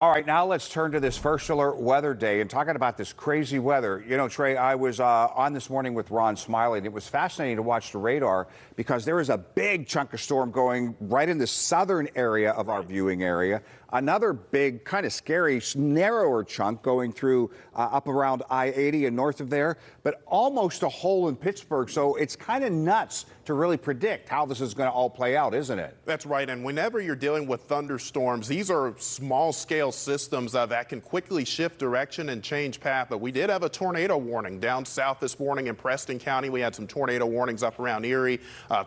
All right, now let's turn to this first alert weather day and talking about this crazy weather. You know, Trey, I was on this morning with Ron Smiley, and it was fascinating to watch the radar because there is a big chunk of storm going right in the southern area of our viewing area. Another big, kind of scary, narrower chunk going through up around I-80 and north of there, but almost a hole in Pittsburgh. So it's kind of nuts to really predict how this is going to all play out, isn't it? That's right. And whenever you're dealing with thunderstorms, these are small scale systems that can quickly shift direction and change path. But we did have a tornado warning down south this morning in Preston County. We had some tornado warnings up around Erie.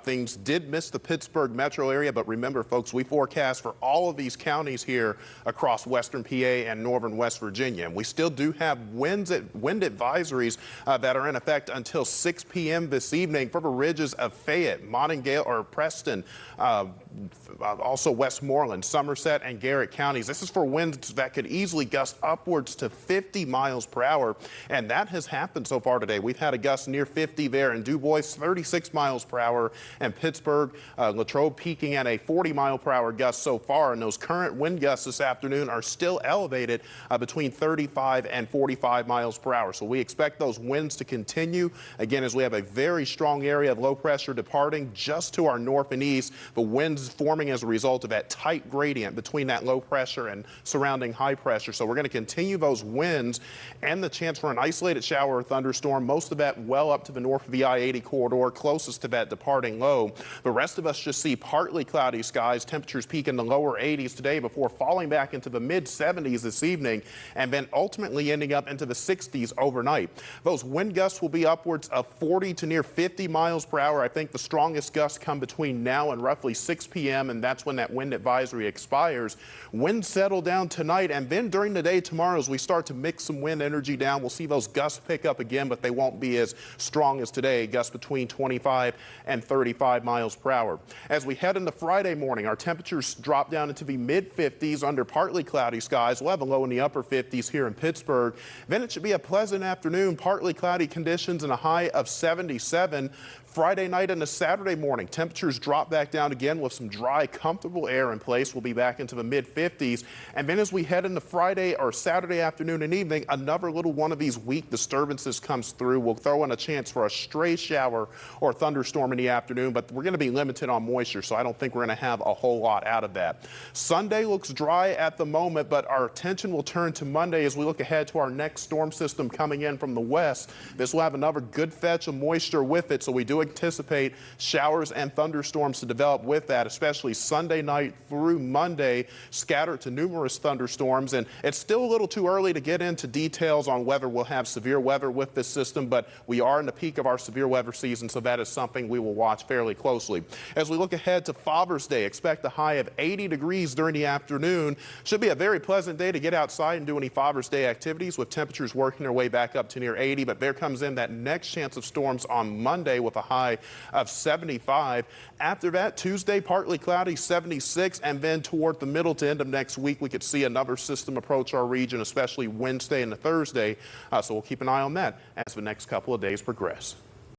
Things did miss the Pittsburgh metro area. But remember, folks, we forecast for all of these counties here across western PA and northern West Virginia. And we still do have wind advisories that are in effect until 6 p.m. this evening for the ridges of Fayette, Montague, or Preston, also Westmoreland, Somerset, and Garrett counties. This is for winds that could easily gust upwards to 50 miles per hour, and that has happened so far today. We've had a gust near 50 there in Du Bois, 36 miles per hour, and Pittsburgh, Latrobe peaking at a 40 mile per hour gust so far, and those current wind gusts this afternoon are still elevated between 35 and 45 miles per hour. So we expect those winds to continue again as we have a very strong area of low pressure departing just to our north and east, but winds forming as a result of that tight gradient between that low pressure and surrounding high pressure. So we're going to continue those winds and the chance for an isolated shower or thunderstorm, most of that well up to the north of the I-80 corridor, closest to that departing low. The rest of us just see partly cloudy skies, temperatures peak in the lower 80s today before falling back into the mid 70s this evening and then ultimately ending up into the 60s overnight. Those wind gusts will be upwards of 40 to near 50 miles per hour. I think the strongest gusts come between now and roughly 6 p.m. and that's when that wind advisory expires. Winds settle down tonight, and then during the day tomorrow as we start to mix some wind energy down, we'll see those gusts pick up again, but they won't be as strong as today, gusts between 25 and 35 miles per hour. As we head into Friday morning, our temperatures drop down into the mid 50s under partly cloudy skies. We'll have a low in the upper 50s here in Pittsburgh. Then it should be a pleasant afternoon, partly cloudy conditions and a high of 77. Friday night into Saturday morning, temperatures drop back down again with some dry, comfortable air in place. We'll be back into the mid 50s. And then as we head into Friday or Saturday afternoon and evening, another little one of these weak disturbances comes through. We'll throw in a chance for a stray shower or thunderstorm in the afternoon, but we're going to be limited on moisture, so I don't think we're going to have a whole lot out of that. Sunday looks dry at the moment, but our attention will turn to Monday as we look ahead to our next storm system coming in from the west. This will have another good fetch of moisture with it, so we do anticipate showers and thunderstorms to develop with that, especially Sunday night through Monday, scattered to numerous thunderstorms. And it's still a little too early to get into details on whether we'll have severe weather with this system, but we are in the peak of our severe weather season, so that is something we will watch fairly closely. As we look ahead to Father's Day, expect a high of 80 degrees during the afternoon. Should be a very pleasant day to get outside and do any Father's Day activities with temperatures working their way back up to near 80, but there comes in that next chance of storms on Monday with a high of 75. After that, Tuesday, partly cloudy, 76, and then toward the middle to end of next week, we could see another system approach our region, especially Wednesday and Thursday. So we'll keep an eye on that as the next couple of days progress.